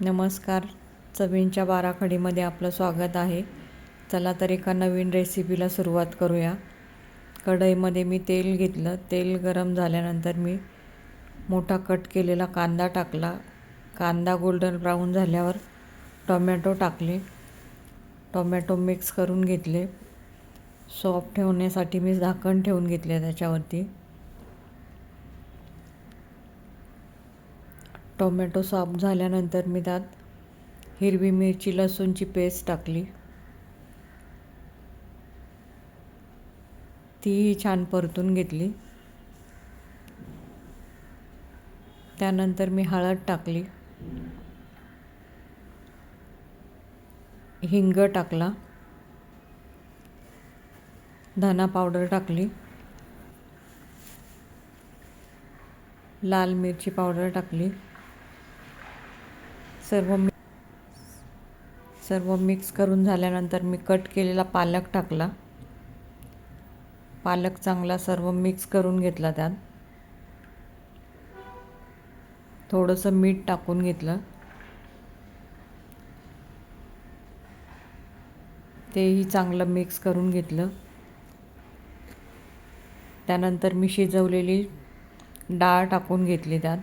नमस्कार. चवींच्या बाराखडीमध्ये आपलं स्वागत आहे. चला तर एका नवीन रेसिपीला सुरुवात करूया. कढईमध्ये मी तेल घेतलं. तेल गरम झाल्यानंतर मी मोठा कट केलेला कांदा टाकला. कांदा गोल्डन ब्राऊन झाल्यावर टोमॅटो टाकले. टोमॅटो मिक्स करून घेतले. सॉफ्ट ठेवण्यासाठी मी झाकण ठेवून घेतले त्याच्यावरती. टोमॅटो सॉफ्ट झाल्यानंतर मी त्यात हिरवी मिरची लसूणची पेस्ट टाकली. तीही छान परतून घेतली. त्यानंतर मी हळद टाकली, हिंग टाकला, धना पावडर टाकली, लाल मिरची पावडर टाकली. सर्व मिक्स करून झाल्यानंतर मी कट केलेला पालक टाकला. पालक चांगला सर्व मिक्स करून घेतला. त्यात थोडंसं मीठ टाकून घेतलं. तेही चांगलं मिक्स करून घेतलं. त्यानंतर मी शिजवलेली डाळ टाकून घेतली. त्यात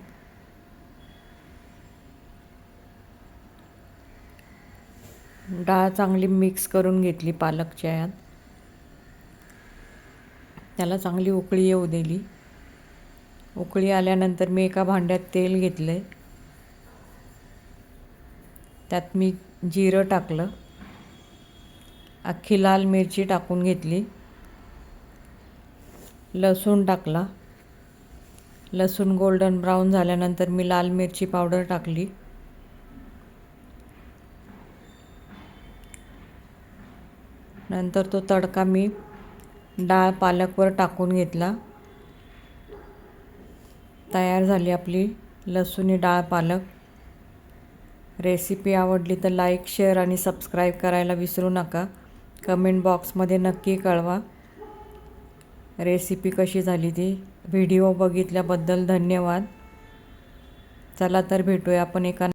डाळ चांगली मिक्स करून घेतली. पालकच्या यात त्याला चांगली उकळी येऊ दिली. उकळी आल्यानंतर मी एका भांड्यात तेल घेतले. त्यात मी जिरं टाकलं, अख्खी लाल मिरची टाकून घेतली, लसूण टाकला. लसूण गोल्डन ब्राऊन झाल्यानंतर मी लाल मिरची पावडर टाकली. नंतर तो तडका मी डाळ पालकवर टाकून घेतला. तयार झाली आपली लसूणी डाळ पालक. रेसिपी आवडली तर लाईक, शेअर आणि सबस्क्राईब करायला विसरू नका. कमेंट बॉक्समध्ये नक्की कळवा रेसिपी कशी झाली ती. व्हिडिओ बघितल्याबद्दल धन्यवाद. चला तर भेटूया आपण एका